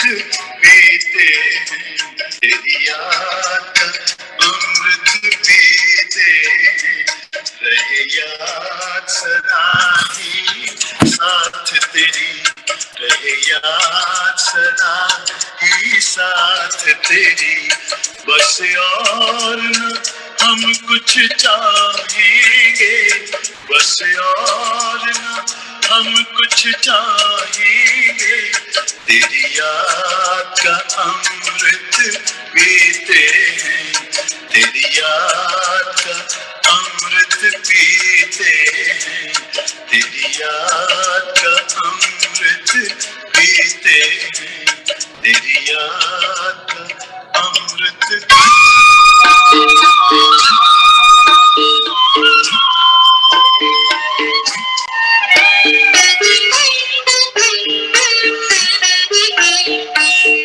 पीते हैं, तेरी याद का अमृत पीते हैं, रहे याद सदा ही साथ तेरी, रहे याद सदा ही साथ तेरी, बस और न हम कुछ चाहेंगे, बस और न हम कुछ चाहेंगे, तेरी याद का अमृत पीते हैं, तेरी याद का अमृत पीते हैं, तेरी याद का अमृत पीते हैं, तेरी याद का अमृत।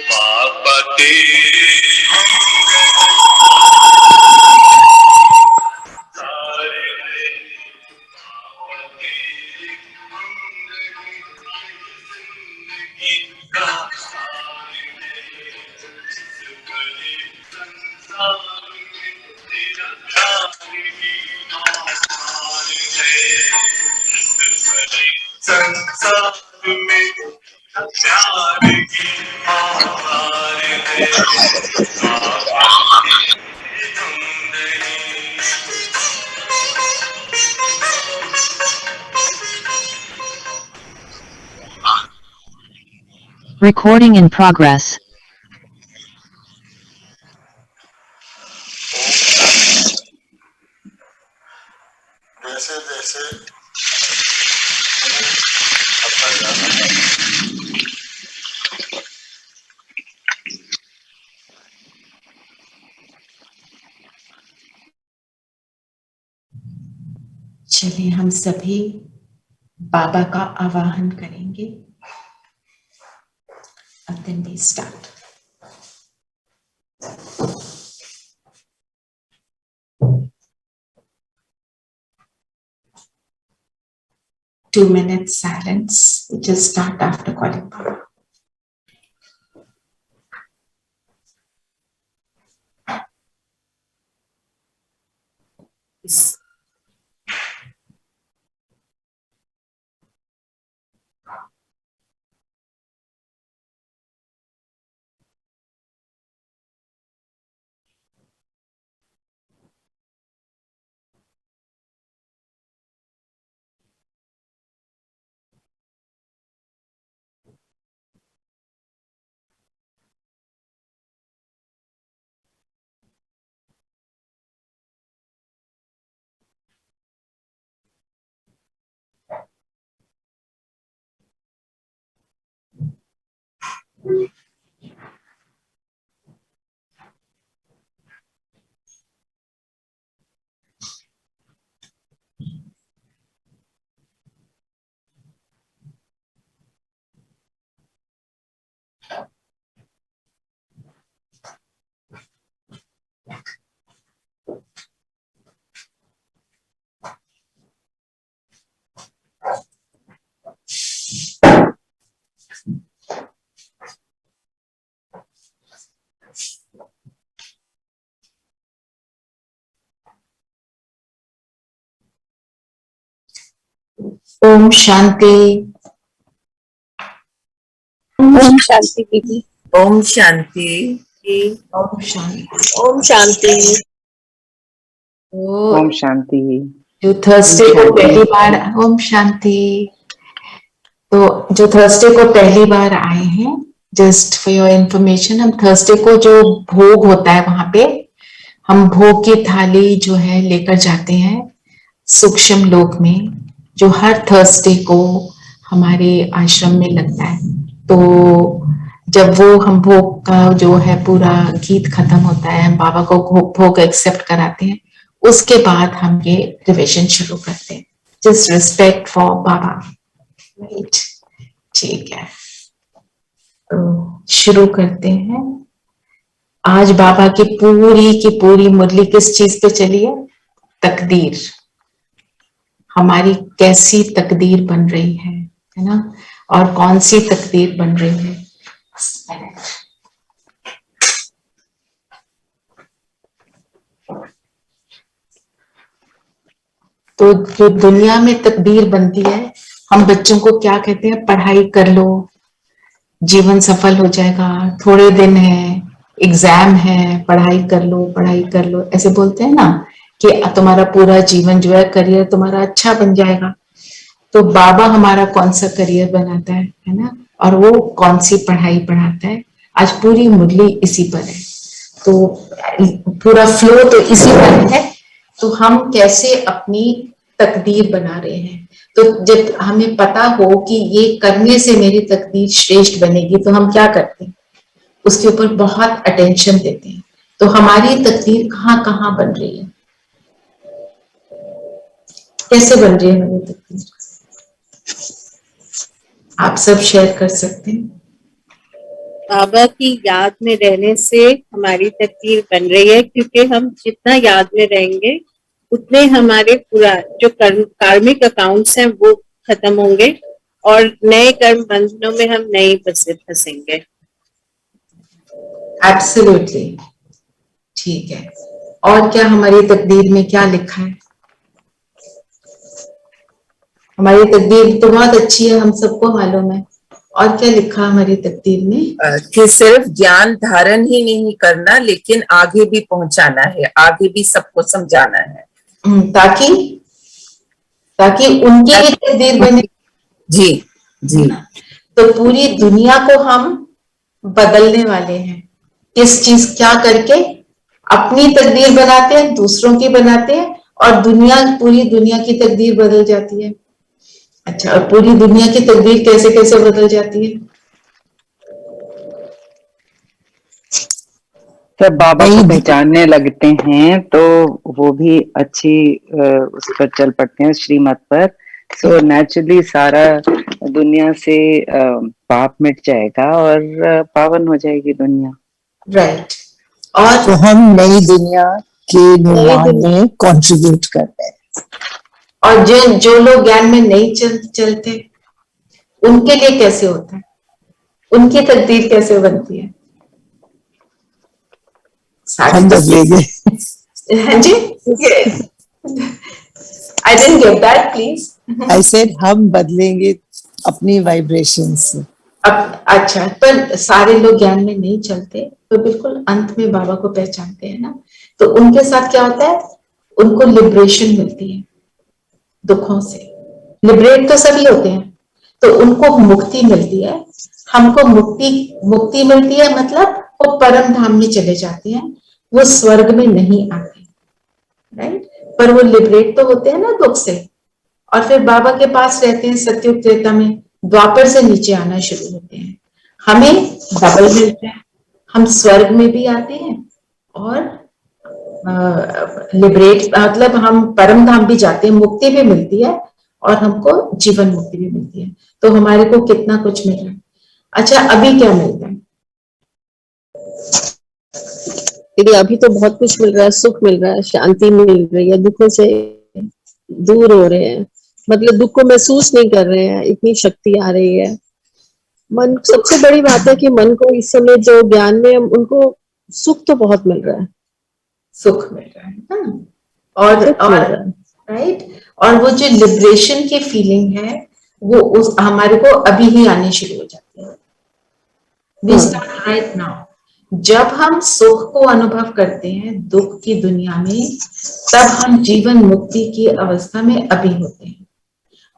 पापा तेरे संसार में प्यार की मार है, Recording in progress. जैसे जैसे चलिए हम सभी बाबा का आवाहन करेंगे। अब then we start. Two minutes silence. We just start after calling Baba. Yes. Om Shanti. Om Shanti दीदी। ओम शांति। ओम शांति। ओम शांति। ओम शांति। जो थर्सडे को पहली बार ओम शांति, तो जो थर्सडे को पहली बार आए हैं, जस्ट फॉर योर इंफॉर्मेशन, हम थर्सडे को जो भोग होता है वहां पे हम भोग की थाली जो है लेकर जाते हैं सूक्ष्म लोक में, जो हर थर्सडे को हमारे आश्रम में लगता है। तो जब वो हम भोग का जो है पूरा गीत खत्म होता है, हम बाबा को भोग एक्सेप्ट कराते हैं, उसके बाद हम ये रिविजन शुरू करते हैं। Just respect for Baba, right? ठीक है, तो शुरू करते हैं। आज बाबा की पूरी मुरली किस चीज पे चली है? तकदीर। हमारी कैसी तकदीर बन रही है ना? और कौन सी तकदीर बन रही है? तो जो दुनिया में तकदीर बनती है, हम बच्चों को क्या कहते हैं, पढ़ाई कर लो, जीवन सफल हो जाएगा, थोड़े दिन है, एग्जाम है, पढ़ाई कर लो, ऐसे बोलते हैं ना कि तुम्हारा पूरा जीवन जो है, करियर तुम्हारा अच्छा बन जाएगा। तो बाबा हमारा कौन सा करियर बनाता है ना, और वो कौन सी पढ़ाई पढ़ाता है, आज पूरी मुरली इसी पर है। तो पूरा फ्लो तो इसी पर है। तो हम कैसे अपनी तकदीर बना रहे हैं, तो जब हमें पता हो कि ये करने से मेरी तकदीर श्रेष्ठ बनेगी, तो हम क्या करते हैं, उसके ऊपर बहुत अटेंशन देते हैं। तो हमारी तकदीर कहाँ कहाँ बन रही है, कैसे बन रही है हमारी तकदीर, आप सब शेयर कर सकते हैं। बाबा की याद में रहने से हमारी तकदीर बन रही है, क्योंकि हम जितना याद में रहेंगे उतने हमारे पूरा जो कार्मिक अकाउंट्स हैं वो खत्म होंगे और नए कर्म बंधनों में हम नहीं फंसेंगे। एब्सोल्युटली ठीक है। और क्या हमारी तकदीर में क्या लिखा है? हमारी तकदीर तो बहुत अच्छी है, हम सबको मालूम है। और क्या लिखा हमारी तकदीर में? कि सिर्फ ज्ञान धारण ही नहीं करना, लेकिन आगे भी पहुंचाना है, आगे भी सबको समझाना है, ताकि उनकी भी तकदीर बने। जी जी। तो पूरी दुनिया को हम बदलने वाले हैं। किस चीज क्या करके? अपनी तकदीर बनाते हैं, दूसरों की बनाते हैं, और पूरी दुनिया की तकदीर बदल जाती है। अच्छा, और पूरी दुनिया की तकदीर कैसे कैसे बदल जाती है? जब बाबा को पहचानने लगते हैं तो वो भी अच्छी उस पर चल पड़ते हैं, श्रीमत पर। सो नेचुरली सारा दुनिया से पाप मिट जाएगा और पावन हो जाएगी दुनिया। राइट। और तो हम नई दुनिया के निर्माण में कंट्रीब्यूट कर रहे हैं। और जो लोग ज्ञान में नहीं चलते उनके लिए कैसे होता है, उनकी तकदीर कैसे बनती है? हम बदलेंगे। हाँ जी, I didn't get that, please. I said हम बदलेंगे अपनी वाइब्रेशन से। अब अच्छा, पर सारे लोग ज्ञान में नहीं चलते तो बिल्कुल अंत में बाबा को पहचानते हैं ना, तो उनके साथ क्या होता है? उनको लिबरेशन मिलती है दुखों से। लिबरेट तो सभी होते हैं, तो उनको मुक्ति मिलती है। हमको मुक्ति मिलती है, मतलब वो परम धाम में चले जाते हैं, वो स्वर्ग में नहीं आते, राइट? पर वो लिबरेट तो होते हैं ना दुख से, और फिर बाबा के पास रहते हैं सत्युग त्रेता में, द्वापर से नीचे आना शुरू होते हैं। हमें डबल मिलता है, हम स्वर्ग में भी आते हैं और लिबरेट मतलब हम परम धाम भी जाते हैं, मुक्ति भी मिलती है और हमको जीवन मुक्ति भी मिलती है। तो हमारे को कितना कुछ मिल रहा है। अच्छा, अभी क्या मिलता है? दीदी अभी तो बहुत कुछ मिल रहा है, सुख मिल रहा है, शांति मिल रही है, दुखों से दूर हो रहे हैं, मतलब दुख को महसूस नहीं कर रहे हैं, इतनी शक्ति आ रही है। मन, सबसे बड़ी बात है कि मन को इस समय जो ज्ञान में उनको सुख तो बहुत मिल रहा है, सुख मिल रहा है और राइट। और वो जो लिबरेशन की फीलिंग है वो हमारे को अभी ही आनी शुरू हो जाती है। We start right now. जब हम सुख को अनुभव करते हैं दुख की दुनिया में, तब हम जीवन मुक्ति की अवस्था में अभी होते हैं।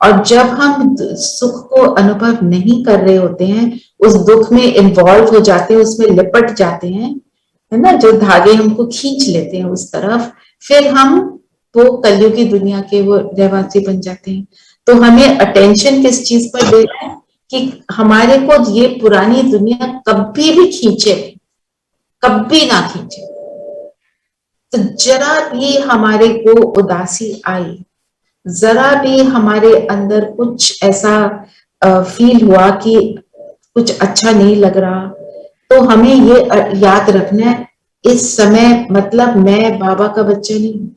और जब हम सुख को अनुभव नहीं कर रहे होते हैं, उस दुख में इन्वॉल्व हो जाते हैं, उसमें लिपट जाते हैं, है ना, जो धागे हमको खींच लेते हैं उस तरफ, फिर हम वो कलयुग की दुनिया के वो रहवासी बन जाते हैं। तो हमें अटेंशन किस चीज पर देना है कि हमारे को ये पुरानी दुनिया कभी भी खींचे, कभी ना खींचे। तो जरा भी हमारे को उदासी आई, जरा भी हमारे अंदर कुछ ऐसा फील हुआ कि कुछ अच्छा नहीं लग रहा, तो हमें ये याद रखना है, इस समय मतलब मैं बाबा का बच्चा नहीं हूं।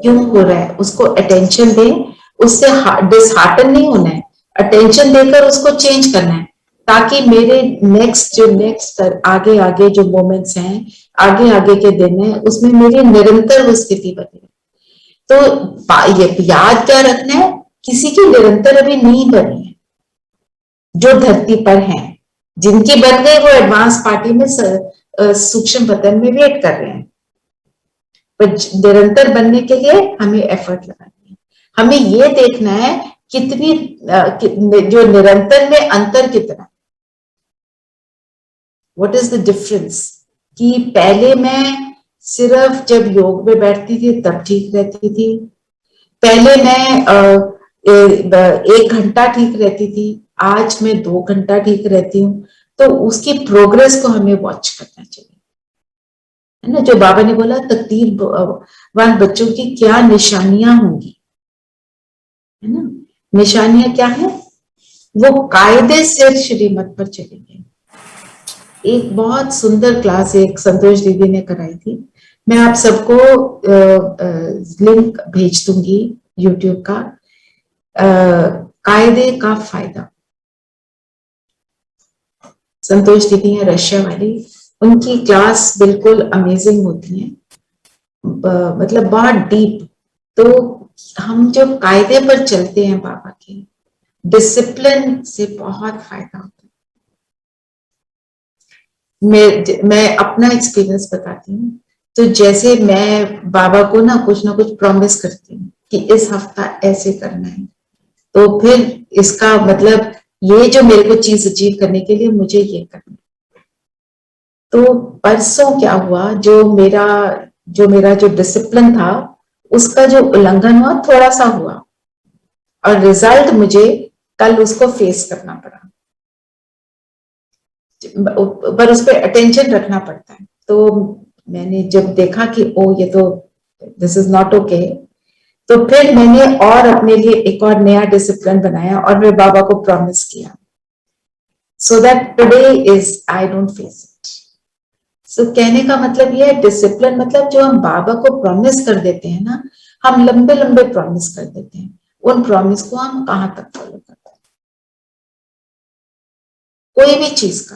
क्यों हो रहा है उसको अटेंशन दें, उससे डिसहार्टन नहीं होना है, अटेंशन देकर उसको चेंज करना है। ताकि मेरे नेक्स्ट आगे आगे जो मोमेंट्स हैं, आगे आगे के दिन हैं, उसमें मेरी निरंतर वो स्थिति बने। तो ये याद क्या रखना है, किसी की निरंतर अभी नहीं बनी है, जो धरती पर हैं, जिनकी बन गई वो एडवांस पार्टी में सूक्ष्म पतन में वेट कर रहे हैं, पर निरंतर बनने के लिए हमें एफर्ट लगानी है। हमें ये देखना है कितनी जो निरंतर में अंतर कितना, व्हाट इज द डिफरेंस, कि पहले मैं सिर्फ जब योग में बैठती थी तब ठीक रहती थी, पहले मैं 1 घंटा ठीक रहती थी, आज मैं 2 घंटा ठीक रहती हूँ। तो उसकी प्रोग्रेस को हमें वॉच करना चाहिए, है ना। जो बाबा ने बोला तकदीरवान बच्चों की क्या निशानियां होंगी, है ना। निशानियां क्या है, वो कायदे से श्रीमत पर चलेंगे। एक बहुत सुंदर क्लास एक संतोष दीदी ने कराई थी, मैं आप सबको लिंक भेज दूंगी यूट्यूब का, कायदे का फायदा। संतोष दीदी है रशिया वाली, उनकी क्लास बिल्कुल अमेजिंग होती है, मतलब बहुत डीप। तो हम जो कायदे पर चलते हैं बाबा के, डिसिप्लिन से बहुत फायदा होता है। मैं अपना एक्सपीरियंस बताती हूँ। तो जैसे मैं बाबा को ना कुछ प्रॉमिस करती हूँ कि इस हफ्ता ऐसे करना है, तो फिर इसका मतलब ये जो मेरे को चीज अचीव करने के लिए मुझे ये करना है। तो परसों क्या हुआ, जो मेरा जो डिसिप्लिन था उसका जो उल्लंघन हुआ, थोड़ा सा हुआ, और रिजल्ट मुझे कल उसको फेस करना पड़ा, पर उस पर अटेंशन रखना पड़ता है। तो मैंने जब देखा कि ओ ये तो दिस इज नॉट ओके, तो फिर मैंने और अपने लिए एक और नया डिसिप्लिन बनाया और मैं बाबा को प्रॉमिस किया, so that today is I don't face it. So कहने का मतलब ये है, डिसिप्लिन मतलब जो हम बाबा को प्रॉमिस कर देते हैं ना, हम लंबे लंबे प्रॉमिस कर देते हैं, उन प्रॉमिस को हम कहां तक फॉलो करते हैं। कोई भी चीज का,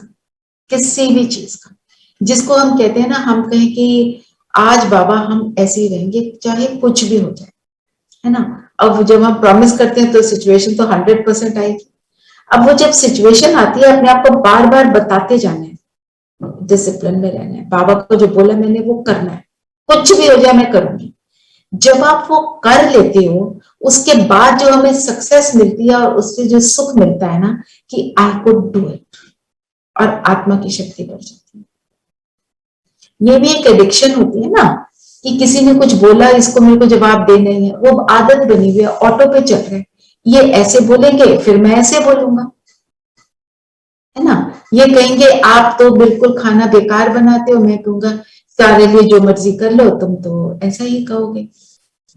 किसी भी चीज का, जिसको हम कहते हैं ना, हम कहें कि आज बाबा हम ऐसे ही रहेंगे चाहे कुछ भी हो जाए, है ना। अब जब हम प्रॉमिस करते हैं तो सिचुएशन तो 100% आएगी। अब वो जब सिचुएशन आती है, अपने आप को बार बार बताते जाना है, डिसिप्लिन में रहना है, बाबा को जो बोला मैंने वो करना है, कुछ भी हो जाए मैं करूंगी। जब आप वो कर लेते हो, उसके बाद जो हमें सक्सेस मिलती है और उससे जो सुख मिलता है ना, कि आई कुड डू इट, और आत्मा की शक्ति बढ़ जाती है। ये भी एक एडिक्शन होती है ना, कि किसी ने कुछ बोला, इसको मेरे को जवाब देना ही है, वो आदत बनी हुई है, ऑटो पे चल रहे हैं, ये ऐसे बोलेंगे फिर मैं ऐसे बोलूंगा, है ना। ये कहेंगे आप तो बिल्कुल खाना बेकार बनाते हो, मैं कहूंगा सारे लिए जो मर्जी कर लो, तुम तो ऐसा ही कहोगे।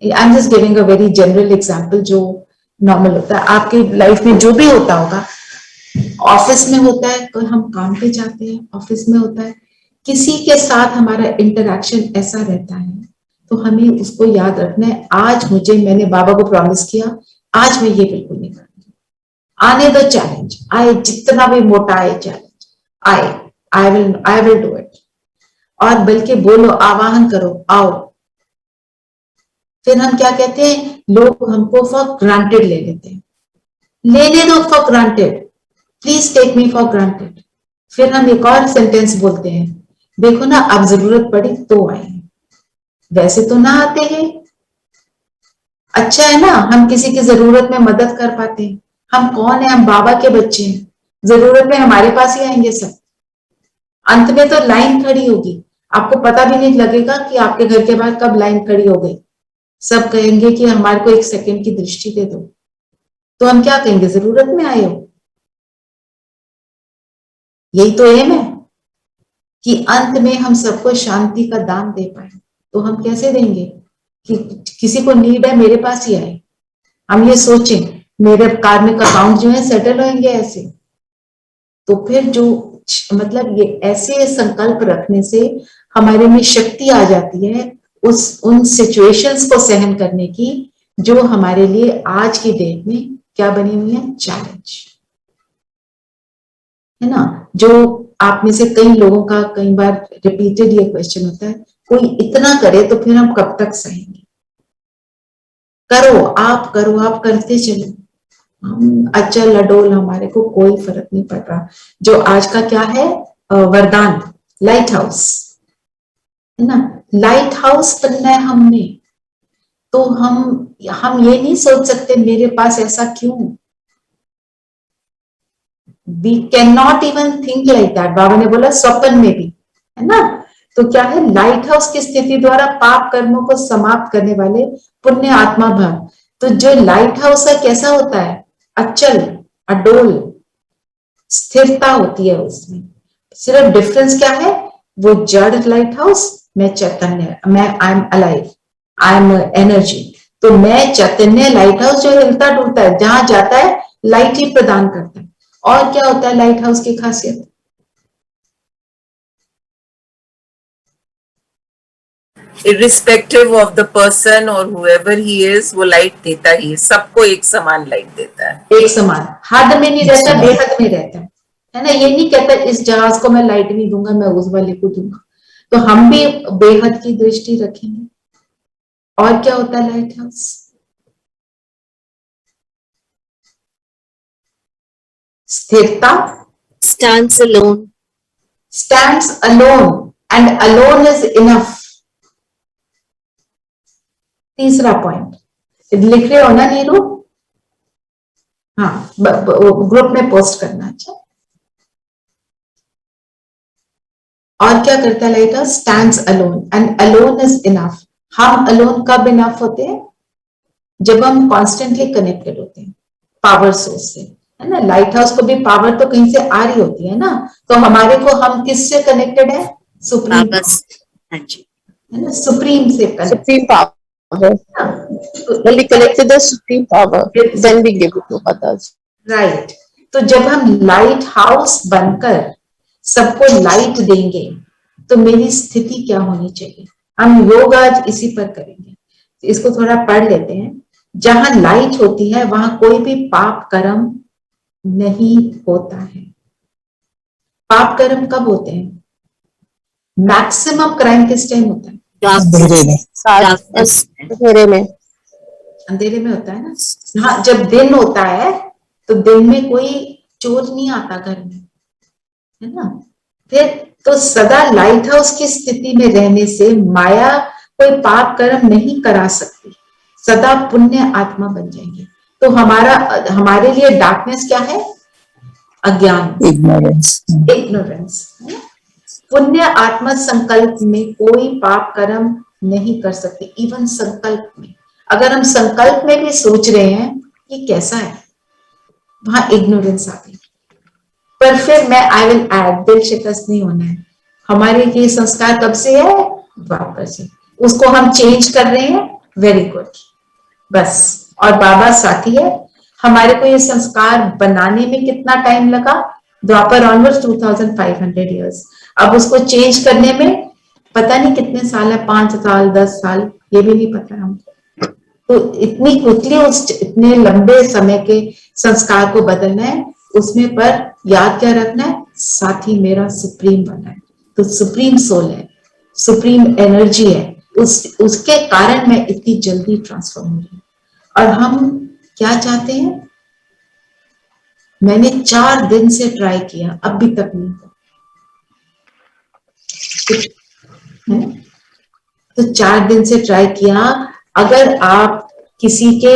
I am just giving a very general example, जो नॉर्मल होता है आपकी लाइफ में, जो भी होता होगा, ऑफिस में होता है, हम काम पे जाते हैं, ऑफिस में होता है, किसी के साथ हमारा इंटरैक्शन ऐसा रहता है, तो हमें उसको याद रखना है, आज मैंने बाबा को प्रॉमिस किया, आज मैं ये बिल्कुल नहीं करूंगी। आने दो चैलेंज, आए जितना भी मोटा आए चैलेंज, आए, आई विल डू इट। और बल्कि बोलो, आवाहन करो, आओ। फिर हम क्या कहते हैं, लोग हमको फॉर ग्रांटेड ले लेते हैं, लेने दो for granted, please take me for granted. फिर हम एक और सेंटेंस बोलते हैं, देखो ना अब जरूरत पड़ी तो आए, वैसे तो ना आते हैं। अच्छा है ना, हम किसी की जरूरत में मदद कर पाते हैं। हम कौन है, हम बाबा के बच्चे हैं, जरूरत में हमारे पास ही आएंगे सब। अंत में तो लाइन खड़ी होगी, आपको पता भी नहीं लगेगा कि आपके घर के बाहर कब लाइन खड़ी हो गई। सब कहेंगे कि हमारे को 1 सेकंड की दृष्टि दे दो, तो हम क्या कहेंगे, जरूरत में आए हो। यही तो एम है कि अंत में हम सबको शांति का दान दे पाए। तो हम कैसे देंगे, कि किसी को नीड है मेरे पास ही आए, हम ये सोचें मेरे कार्मिक अकाउंट जो है सेटल होंगे ऐसे। तो फिर जो मतलब ये ऐसे संकल्प रखने से हमारे में शक्ति आ जाती है उन सिचुएशंस को सहन करने की, जो हमारे लिए आज की डेट में क्या बनी हुई है, चैलेंज। है ना। जो आप में से कई लोगों का कई बार रिपीटेड ये क्वेश्चन होता है, कोई इतना करे तो फिर हम कब तक सहेंगे। करो आप करते चलो, हम अचल अडोल, हमारे को कोई फर्क नहीं पड़ रहा। जो आज का क्या है वरदान, लाइट हाउस, है ना। लाइट हाउस बनना है हमने, तो हम ये नहीं सोच सकते मेरे पास ऐसा क्यों। We can not even think like that. बाबा ने बोला स्वप्न में भी, है ना। तो क्या है, लाइट हाउस की स्थिति द्वारा पाप कर्मों को समाप्त करने वाले पुण्य आत्मा भव। तो जो लाइट हाउस है कैसा होता है, अचल अडोल, स्थिरता होती है उसमें। सिर्फ डिफरेंस क्या है, वो जड़ लाइट हाउस, मैं चैतन्य, मैं I am alive, I am energy. तो मैं चैतन्य लाइट हाउस जो हिलता डुलता है, जहां जाता है लाइट ही प्रदान करता है। और क्या होता है लाइट हाउस की खासियत, irrespective of the person or whoever he is, वो लाइट देता ही है, सबको एक समान लाइट देता है। एक समान, हद में नहीं रहता, बेहद में रहता है ना। ये नहीं कहता इस जहाज को मैं लाइट नहीं दूंगा, मैं उस वाले को दूंगा। तो हम भी बेहद की दृष्टि रखेंगे। और क्या होता है लाइट हाउस, स्थिरता, stands alone, stands alone and alone is enough। तीसरा पॉइंट लिख रहे हो ना नीरू, हाँ ग्रुप में पोस्ट करना। अच्छा, और क्या करता है light house, stands alone and alone is enough. हम अलोन कब इनफ होते हैं, जब हम कॉन्स्टेंटली कनेक्टेड होते हैं पावर सोर्स से, है ना। लाइट हाउस को भी पावर तो कहीं से आ रही होती है ना। तो हमारे को, हम किससे कनेक्टेड है, सुप्रीम, है ना, सुप्रीम से connect, supreme power. When we connect to the supreme power, then we give it to others. Right. तो जब हम लाइट हाउस बनकर सबको लाइट देंगे, तो मेरी स्थिति क्या होनी चाहिए। हम योग आज इसी पर करेंगे, तो इसको थोड़ा पढ़ लेते हैं। जहां लाइट होती है वहां कोई भी पाप कर्म नहीं होता है। पाप कर्म कब होते हैं, मैक्सिमम क्राइम किस टाइम होता है, अंधेरे में, अंधेरे में, अंधेरे में होता है ना। हाँ, जब दिन होता है तो दिन में कोई चोर नहीं आता घर में, है ना। फिर तो सदा लाइट हाउस की स्थिति में रहने से माया कोई पाप कर्म नहीं करा सकती, सदा पुण्य आत्मा बन जाएंगे। तो हमारे लिए डार्कनेस क्या है, अज्ञान, इग्नोरेंस। इग्नोरेंस। पुण्य आत्मा संकल्प में कोई पाप कर्म नहीं कर सकते। इवन संकल्प में, अगर हम संकल्प में भी सोच रहे हैं ये कैसा है, वहां इग्नोरेंस आ गई। पर फिर मैं आई विल ऐड, दिल शिकस्त नहीं होना है। हमारे ये संस्कार कब से है, द्वापर से, उसको हम चेंज कर रहे हैं, वेरी गुड, बस। और बाबा साथी है, हमारे को ये संस्कार बनाने में कितना टाइम लगा, द्वापर ऑनवर्ड्स 2500 इयर्स। अब उसको चेंज करने में पता नहीं कितने साल है, 5 साल 10 साल, ये भी नहीं पता हमको। तो इतनी क्विकली उस इतने लंबे समय के संस्कार को बदलना है, उसमें पर याद क्या रखना है, साथी मेरा सुप्रीम बना है। तो सुप्रीम सोल है, सुप्रीम एनर्जी है, उसके कारण मैं इतनी जल्दी ट्रांसफॉर्म हो रही हूँ। और हम क्या चाहते हैं, मैंने 4 दिन से ट्राई किया, अब भी तक नहीं हुआ। तो 4 दिन से ट्राई किया। अगर आप किसी के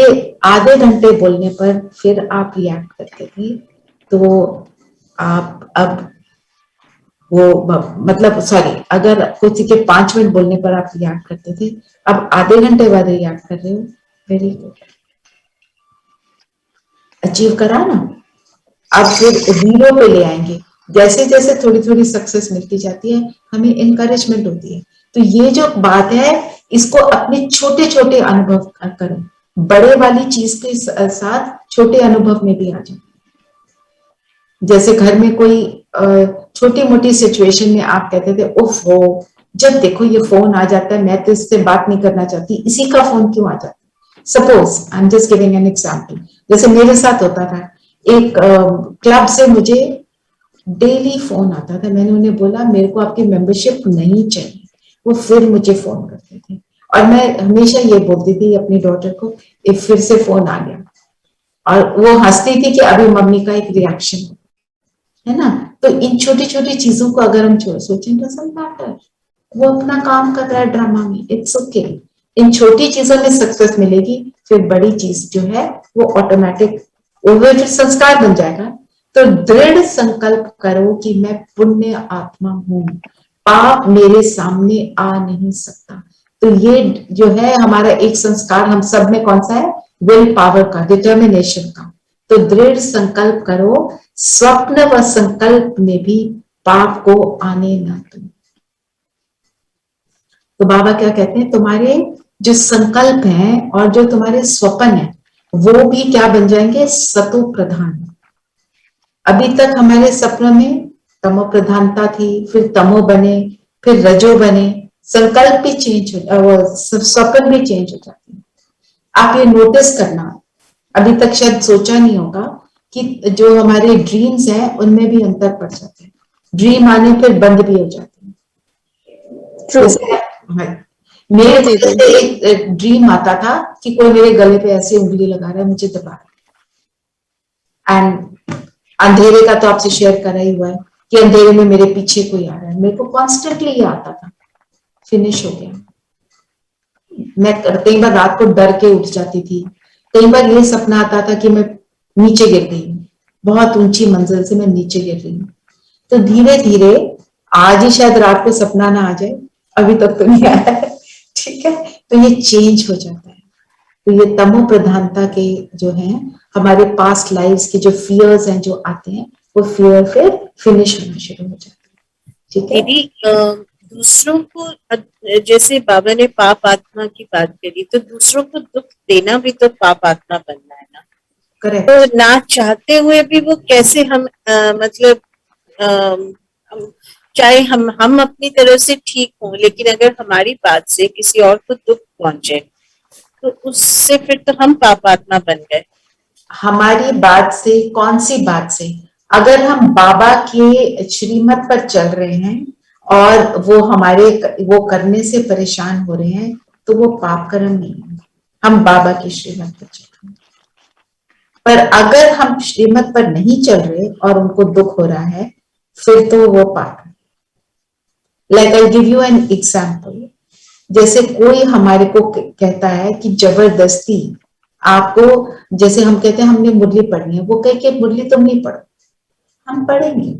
आधे घंटे बोलने पर फिर आप रिएक्ट करते थे, तो आप अब वो मतलब सॉरी, अगर किसी के 5 मिनट बोलने पर आप रिएक्ट करते थे, अब आधे घंटे बाद रिएक्ट कर रहे हो, वेरी गुड, अचीव करा ना। अब फिर 0 पे ले आएंगे। जैसे जैसे थोड़ी थोड़ी सक्सेस मिलती जाती है, हमें इनकरेजमेंट होती है। तो ये जो बात है, इसको अपने छोटे छोटे अनुभव करो, बड़े वाली चीज के साथ छोटे अनुभव में भी आ जाओ। जैसे घर में कोई छोटी मोटी सिचुएशन में आप कहते थे उफ हो, जब देखो ये फोन आ जाता है, मैं तो इससे बात नहीं करना चाहती, इसी का फोन क्यों आ जाता है। Suppose I am just giving an example, जैसे मेरे साथ होता था, एक क्लब से मुझे डेली फोन आता था। मैंने उन्हें बोला मेरे को आपकी मेंबरशिप नहीं चाहिए, वो फिर मुझे फोन करते थे और मैं हमेशा ये बोलती थी अपनी डॉटर को, फिर से फोन आ गया, और वो हंसती थी कि अभी मम्मी का एक रिएक्शन है ना। तो इन छोटी छोटी चीजों को अगर हम सोचें डजंट मैटर, वो अपना काम कर रहा है ड्रामा में, इट्स ओके। इन छोटी चीजों में सक्सेस मिलेगी, फिर बड़ी चीज जो है वो ऑटोमेटिक वो जो संस्कार बन जाएगा। तो दृढ़ संकल्प करो कि मैं पुण्य आत्मा हूं, पाप मेरे सामने आ नहीं सकता। तो ये जो है हमारा एक संस्कार हम सब में कौन सा है, विल पावर का, डिटर्मिनेशन का। तो दृढ़ संकल्प करो, स्वप्न व संकल्प में भी पाप को आने ना दो। तो बाबा क्या कहते हैं, तुम्हारे जो संकल्प हैं और जो तुम्हारे स्वप्न हैं वो भी क्या बन जाएंगे, सतो प्रधान। अभी तक हमारे सपनों में तमो प्रधानता थी, फिर तमो बने, फिर रजो बने, संकल्प भी चेंज हो, स्वप्न भी चेंज हो जाते हैं। आप ये नोटिस करना, अभी तक शायद सोचा नहीं होगा कि जो हमारे ड्रीम्स हैं उनमें भी अंतर पड़ जाते हैं। ड्रीम आने फिर बंद भी हो जाते हैं। मेरे को एक ड्रीम आता था कि कोई मेरे गले पे ऐसे उंगली लगा रहा है, मुझे दबा रहा है। एंड अंधेरे का तो आपसे शेयर करा ही हुआ है कि अंधेरे में मेरे पीछे कोई आ रहा है, मेरे को कॉन्स्टेंटली ये आता था। फिनिश हो गया। मैं कई बार रात को डर के उठ जाती थी, कई बार ये सपना आता था कि मैं नीचे गिर गई हूँ, बहुत ऊंची मंजिल से मैं नीचे गिर रही हूँ। तो धीरे धीरे आज ही शायद रात को सपना ना आ जाए, अभी तक तो नहीं आया है, ठीक है। तो ये चेंज हो जाता है। तो ये तमो प्रधानता के जो है हमारे पास्ट लाइव्स के जो फियर्स हैं जो आते हैं, वो फियर फिर फिनिश होना शुरू हो जाते हैं, ठीक है। दीदी दूसरों को, जैसे बाबा ने पाप आत्मा की बात करी, तो दूसरों को दुख देना भी तो पाप आत्मा बनना है ना। करेक्ट। तो ना चाहते हुए भी वो कैसे हम मतलब चाहे हम अपनी तरफ से ठीक हों, लेकिन अगर हमारी बात से किसी और को दुख पहुंचे तो उससे फिर तो हम पाप आत्मा बन गए। हमारी बात से, कौन सी बात से? अगर हम बाबा के श्रीमत पर चल रहे हैं और वो हमारे वो करने से परेशान हो रहे हैं, तो वो पाप कर्म नहीं है। हम बाबा के श्रीमत पर चल रहे हैं। पर अगर हम श्रीमत पर नहीं चल रहे और उनको दुख हो रहा है, फिर तो वो पाप है। Like I give you an example. जैसे कोई हमारे को कहता है कि जबरदस्ती आपको, जैसे हम कहते हैं हमने मुरली पढ़नी है, वो कहे कि मुरली तुम नहीं पढ़ो, हम पढ़ेंगे।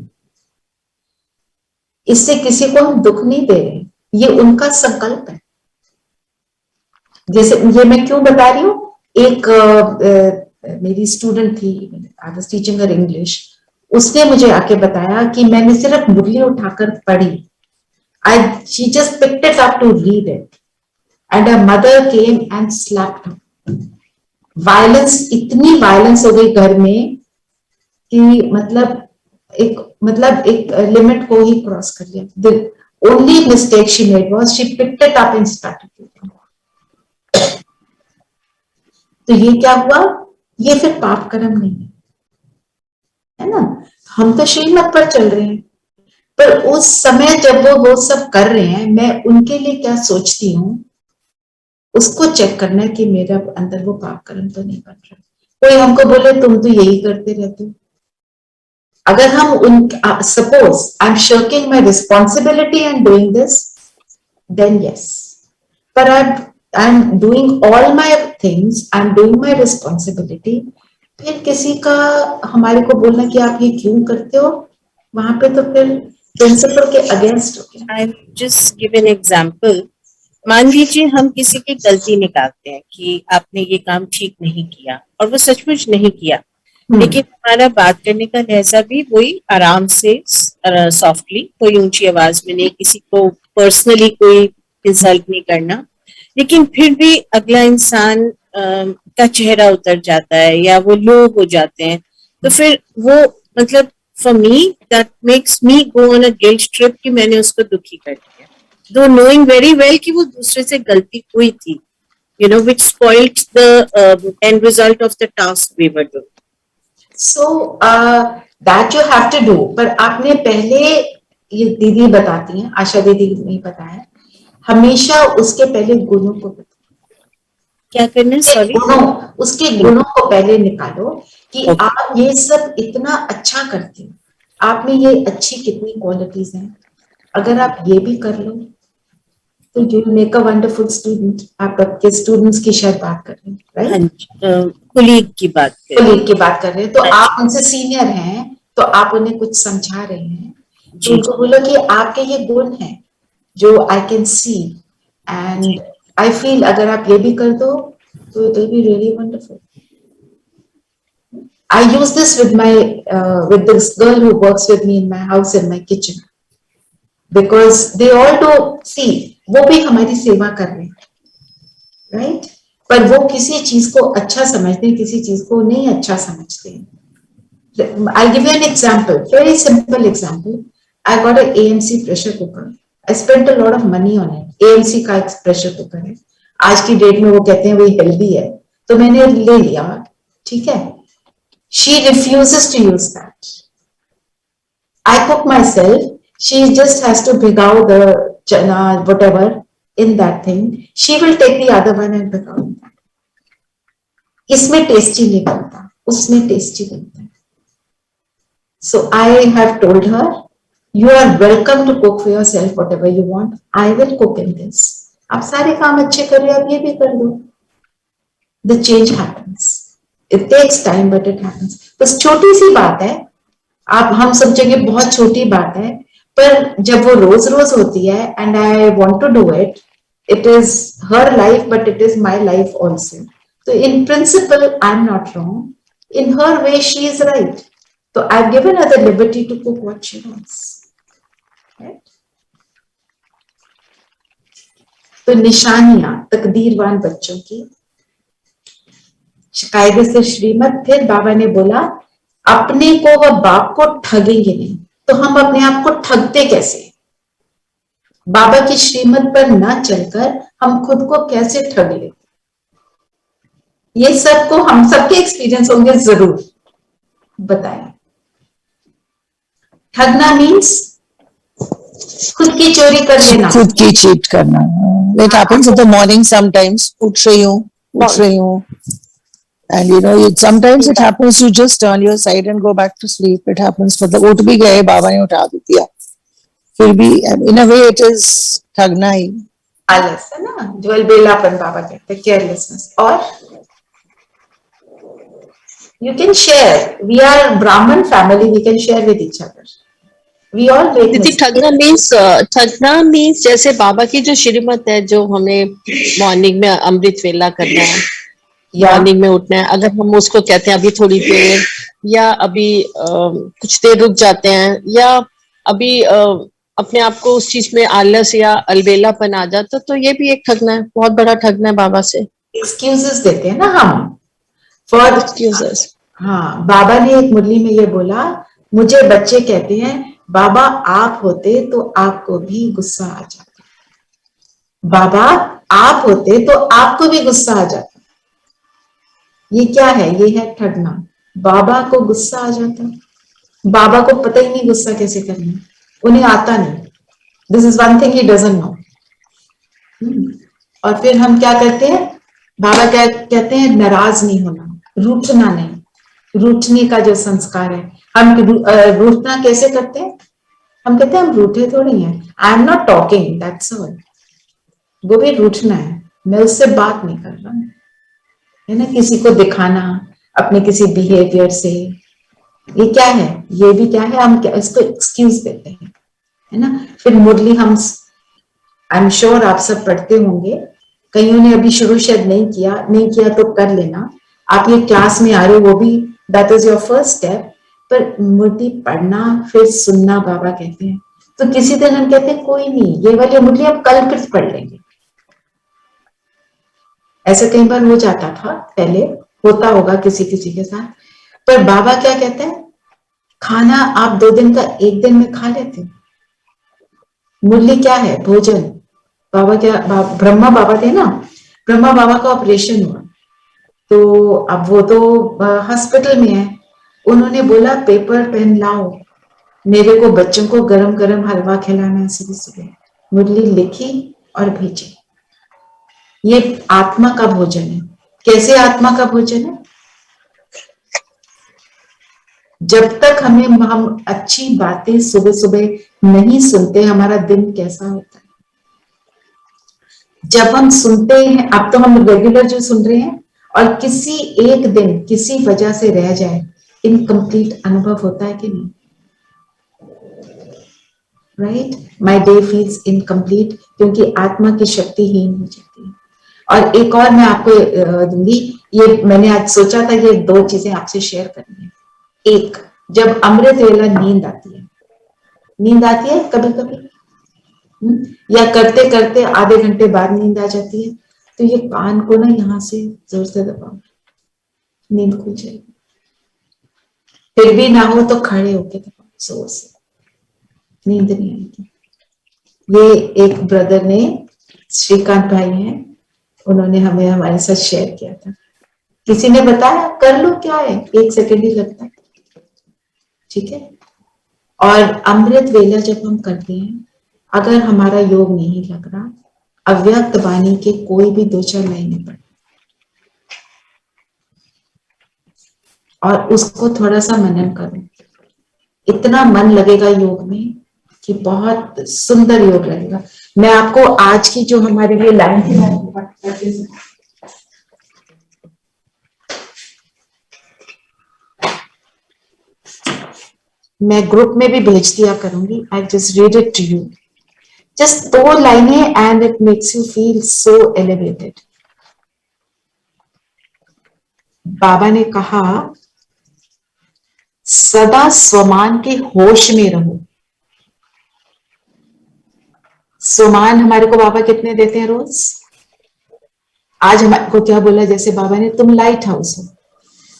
इससे किसी को हम दुख नहीं दे रहे, ये उनका संकल्प है। जैसे ये मैं क्यों बता रही हूँ, एक मेरी स्टूडेंट थी, I was teaching her English, उसने मुझे आके बताया कि मैंने सिर्फ मुरली उठाकर पढ़ी, she just picked it up to read it and her mother came and slapped her. Violence, इतनी वायलेंस हो गई घर में कि मतलब एक लिमिट को ही क्रॉस कर लिया। The only mistake she made was she picked it up and started reading. तो ये क्या हुआ, ये फिर पाप कर्म नहीं है ना। हम तो श्रीमत पर चल रहे हैं, पर उस समय जब वो सब कर रहे हैं, मैं उनके लिए क्या सोचती हूँ उसको चेक करना है कि मेरा अंदर वो पाप कर्म तो नहीं बन रहा। कोई हमको बोले तुम तो यही करते रहते हो, अगर हम उन suppose I am shirking my responsibility and doing this, then yes. पर I am doing all my things, I am doing my responsibility, फिर किसी का हमारे को बोलना कि आप ये क्यों करते हो, वहां पे तो फिर प्रिंसिपल के अगेंस्ट हो गया। I just give an example. मान लीजिए हम किसी की गलती निकालते हैं कि आपने ये काम ठीक नहीं किया, और वो सचमुच नहीं किया, लेकिन हमारा बात करने का लहजा भी वही आराम से, सॉफ्टली, कोई ऊंची आवाज में नहीं, किसी को पर्सनली कोई इंसल्ट नहीं करना, लेकिन फिर भी अगला इंसान का चेहरा उतर जाता है या वो लो हो जाते हैं, तो फिर वो मतलब for me that makes me go on a guilt trip कि मैंने उसको दुखी कर दिया, though knowing very well कि वो दूसरे से गलती हुई थी, you know, which spoiled the end result of the task we were doing. So that you have to do. पर आपने पहले, ये दीदी बताती हैं, आशा दीदी नहीं पता है, हमेशा उसके पहले गुणों को बताओ। क्या करना है, सॉरी? गुणों, उसके गुणों को पहले निकालो कि आप ये सब इतना अच्छा करते हो, आप में ये अच्छी कितनी क्वालिटीज हैं। अगर आप ये भी कर लो तो you make a wonderful student. आप आपके स्टूडेंट्स की शायद बात कर रहे हैं, हाँ राइट? जी, कुलीग की बात करें। कुलीग की बात कर रहे हैं, तो हाँ आप उनसे सीनियर हैं, तो आप उन्हें कुछ समझा रहे हैं, तो जी, उनको बोलो कि आपके ये गुण हैं जो I can see and I feel, अगर आप ये भी कर दो तो it will be really wonderful. I use this with with this girl who works with me in my house, in my kitchen, because they all do see, वो भी हमारी सेवा कर रहे हैं, right? पर वो किसी चीज को अच्छा समझते हैं, किसी चीज को नहीं अच्छा समझते हैं। I'll give you an example, very simple example. I got an AMC pressure cooker. I spent a lot of money on it. AMC का एक pressure cooker है, आज की डेट में वो कहते हैं वही हेल्दी है, तो मैंने ले लिया, ठीक है। She refuses to use that. I cook myself. She just has to bhigao the chana, whatever, in that thing. She will take the other one and bhigao that. इसमें टेस्टी नहीं बनता, उसमें टेस्टी बनता है। So I have told her, you are welcome to cook for yourself whatever you want. I will cook in this. आप सारे काम अच्छे कर रहे हो, आप ये भी कर दो. The change happens. It takes time, but it happens. बस छोटी सी बात है, आप हम समझेंगे बहुत छोटी बात है, पर जब वो रोज रोज होती है, and I want to do it, it is her life, but it is my life also. So in principle, I'm not wrong. In her way, she is right. So I've given her the liberty to cook what she wants. Right? तो निशानियां तकदीरवान बच्चों की, कायदे से श्रीमत। फिर बाबा ने बोला अपने को व बाप को ठगेंगे नहीं, तो हम अपने आप को ठगते कैसे? बाबा की श्रीमत पर ना चलकर हम खुद को कैसे ठग लेते? ये सब को हम सबके एक्सपीरियंस होंगे, जरूर बताएं। ठगना मीन्स खुद की चोरी कर लेना, खुद की चीट करना। It happens in the morning sometimes. उठ रही हूँ, and you know, sometimes it happens you just turn your side and go back to sleep. It happens, मतलब उठ भी गए, बाबा ने उठा भी दिया, फिर भी in a way it is ठगना ही। आलस है ना, जो अलबेलापन बाबा कहते हैं, केयरलेसनेस। और you can share, we are Brahman family, we can share with each other, we all make दीदी mistakes. ठगना मीन्स जैसे बाबा की जो श्रीमत है, जो हमें मॉर्निंग में अमृत वेला करना है, मॉर्निंग में उठना है, अगर हम उसको कहते हैं अभी थोड़ी देर, या अभी कुछ देर रुक जाते हैं, या अभी अपने आप को उस चीज में आलस या अलबेलापन आ जाता, तो ये भी एक ठगना है, बहुत बड़ा ठगना है बाबा से। एक्सक्यूजेस देते हैं ना हम, फॉर एक्सक्यूजेस। हाँ, बाबा ने एक मुरली में ये बोला, मुझे बच्चे कहते हैं बाबा आप होते तो आपको भी गुस्सा आ जाता, बाबा आप होते तो आपको भी गुस्सा आ जाता। ये क्या है? ये है ठगना। बाबा को गुस्सा आ जाता, बाबा को पता ही नहीं गुस्सा कैसे करना, उन्हें आता नहीं। This is one thing he doesn't know. और फिर हम क्या करते हैं? बाबा क्या कहते हैं? नाराज नहीं होना, रूठना नहीं। रूठने का जो संस्कार है, हम रूठना कैसे करते हैं? हम कहते हैं हम रूठे थोड़ी हैं, I am not talking, that's all. वो भी रूठना है, मैं उससे बात नहीं कर रहा, है ना, किसी को दिखाना अपने किसी बिहेवियर से। ये क्या है? ये भी क्या है? हम क्या इसको एक्सक्यूज देते हैं, है ना। फिर मुरली हम, आई एम श्योर आप सब पढ़ते होंगे, कईयों ने अभी शुरू शायद नहीं किया तो कर लेना। आप ये क्लास में आ रहे हो, वो भी that is your first step. पर मुरली पढ़ना फिर सुनना बाबा कहते हैं, तो किसी दिन हम कहते हैं कोई नहीं, ये वाली मुरली हम कल फिर पढ़ लेंगे। ऐसा कई बार हो जाता था, पहले होता होगा किसी के साथ। पर बाबा क्या कहते हैं? खाना आप 2 दिन का 1 दिन में खा लेते हो। मुरली क्या है? भोजन। बाबा क्या, ब्रह्मा बाबा थे ना, ब्रह्मा बाबा का ऑपरेशन हुआ, तो अब वो तो हॉस्पिटल में है, उन्होंने बोला पेपर पेन लाओ, मेरे को बच्चों को गरम गरम हलवा खिलाना है सुबह सुबह। मुरली लिखी और भेजी। ये आत्मा का भोजन है। कैसे आत्मा का भोजन है? जब तक हम अच्छी बातें सुबह सुबह नहीं सुनते, हमारा दिन कैसा होता है? जब हम सुनते हैं, अब तो हम रेगुलर जो सुन रहे हैं, और किसी एक दिन किसी वजह से रह जाए, इनकम्प्लीट अनुभव होता है कि नहीं? Right, my day feels incomplete, क्योंकि आत्मा की शक्ति हीन हो जाती है। और एक और मैं आपको दूंगी, ये मैंने आज सोचा था ये 2 चीजें आपसे शेयर करनी है। एक, जब अमृत वेला नींद आती है कभी कभी, या करते करते आधे घंटे बाद नींद आ जाती है, तो ये कान को ना यहाँ से जोर से दबाओ, नींद खुल जाएगी। फिर भी ना हो तो खड़े होके दबाओ जोर से, नींद नहीं आएगी। ये एक ब्रदर ने, श्रीकांत भाई हैं, उन्होंने हमें हमारे साथ शेयर किया था। किसी ने बताया कर लो, क्या है, 1 सेकंड ही लगता है, ठीक है। और अमृत वेला जब हम करते हैं, अगर हमारा योग नहीं लग रहा, अव्यक्त वाणी के कोई भी 2-4 लाइनें पढ़, और उसको थोड़ा सा मनन करो। इतना मन लगेगा योग में कि बहुत सुंदर योग लगेगा। मैं आपको आज की जो हमारे लिए लाइन थी, मैं ग्रुप में भी भेज दिया करूंगी। I just read it to you, just 2 लाइनें, and it makes you feel so elevated. बाबा ने कहा, सदा स्वमान के होश में रहो। स्वमान हमारे को बाबा कितने देते हैं रोज? आज हमारे को क्या बोला, जैसे बाबा ने, तुम लाइट हाउस हो।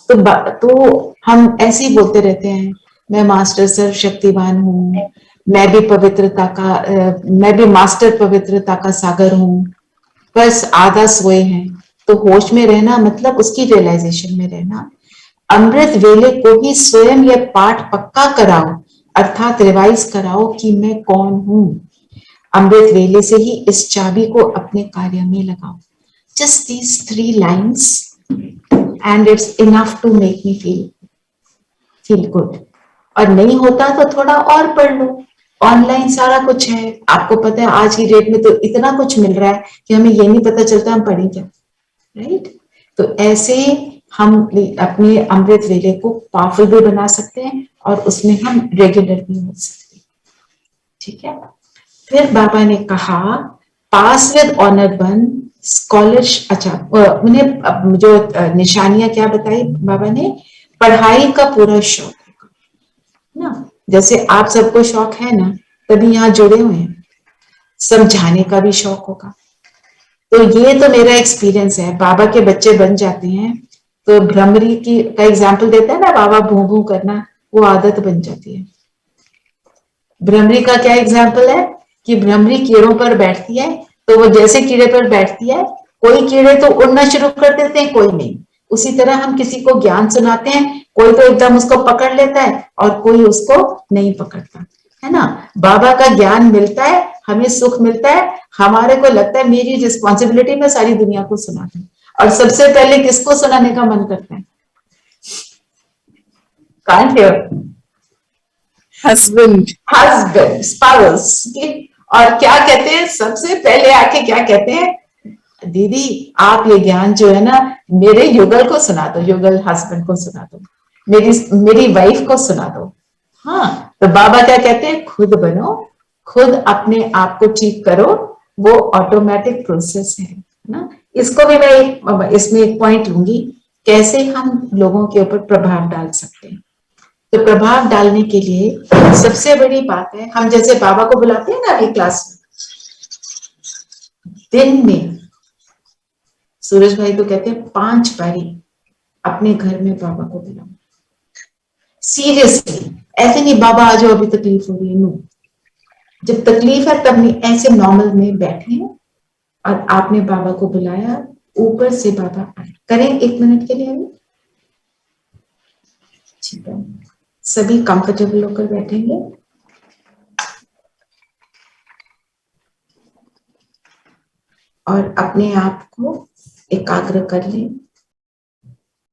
तो हम ऐसे ही बोलते रहते हैं, मैं मास्टर सर्वशक्तिवान हूँ, मैं भी मास्टर पवित्रता का सागर हूँ, बस आधा सोए हैं। तो होश में रहना मतलब उसकी रियलाइजेशन में रहना। अमृत वेले को ही स्वयं यह पाठ पक्का कराओ, अर्थात रिवाइज कराओ कि मैं कौन हूँ। अमृत वेले से ही इस चाबी को अपने कार्य में लगाओ। Just these 3 lines and it's enough to make me feel good. और नहीं होता तो थोड़ा और पढ़ लो, ऑनलाइन सारा कुछ है। आपको पता है आज की डेट में तो इतना कुछ मिल रहा है कि हमें ये नहीं पता चलता हम पढ़ें क्या, राइट? तो ऐसे हम अपने अमृत वेले को पावरफुल भी बना सकते हैं और उसमें हम रेगुलर भी हो सकते हैं, ठीक है। फिर बाबा ने कहा, पास विद ऑनर बन, स्कॉलरशिप। अच्छा, उन्हें जो निशानियां क्या बताई बाबा ने, पढ़ाई का पूरा शौक ना, जैसे आप सबको शौक है ना, तभी यहाँ जुड़े हुए हैं। समझाने का भी शौक होगा। तो ये तो मेरा एक्सपीरियंस है, बाबा के बच्चे बन जाते हैं तो भ्रमरी का एग्जाम्पल देता है ना बाबा, भू भू करना, वो आदत बन जाती है। भ्रमरी का क्या एग्जाम्पल है कि भ्रमरी कीड़ों पर बैठती है, तो वो जैसे कीड़े पर बैठती है, कोई कीड़े तो उड़ना शुरू कर देते हैं, कोई नहीं। उसी तरह हम किसी को ज्ञान सुनाते हैं, कोई तो एकदम उसको पकड़ लेता है और कोई उसको नहीं पकड़ता, है ना। बाबा का ज्ञान मिलता है, हमें सुख मिलता है, हमारे को लगता है मेरी रिस्पॉन्सिबिलिटी में सारी दुनिया को सुना दूं। और सबसे पहले किसको सुनाने का मन करता है? Can't hear, husband, spouse. और क्या कहते हैं सबसे पहले आके, क्या कहते हैं, दीदी आप ये ज्ञान जो है ना मेरे युगल को सुना दो, युगल हस्बैंड को सुना दो, मेरी वाइफ को सुना दो। हाँ, तो बाबा क्या कहते हैं, खुद बनो, खुद अपने आप को ठीक करो, वो ऑटोमेटिक प्रोसेस है ना। इसको भी मैं इसमें एक पॉइंट लूंगी, कैसे हम लोगों के ऊपर प्रभाव डाल सकते हैं। तो प्रभाव डालने के लिए सबसे बड़ी बात है, हम जैसे बाबा को बुलाते हैं ना अभी क्लास में, दिन में सूरज भाई तो कहते हैं 5 बारी अपने घर में बाबा को बुलाओ। सीरियसली, ऐसे नहीं बाबा आ जाओ अभी तकलीफ हो रही है, नो। जब तकलीफ है तब नहीं, ऐसे नॉर्मल में बैठे और आपने बाबा को बुलाया, ऊपर से बाबा आए। करें 1 मिनट के लिए अभी, ठीक है, सभी कंफर्टेबल होकर बैठेंगे। और अपने आप को एकाग्र कर लें।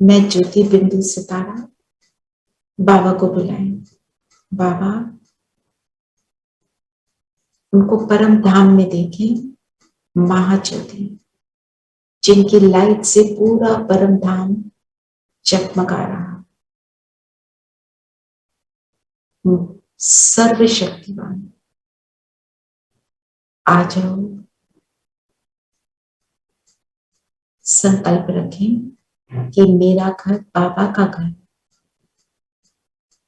मैं ज्योति बिंदु सितारा बाबा को बुलाएं। बाबा उनको परम धाम में देखें, महाज्योति जिनकी लाइट से पूरा परम धाम जगमगा रहा, सर्वशक्तिवान आ जाओ। संकल्प रखें कि मेरा घर बाबा का घर,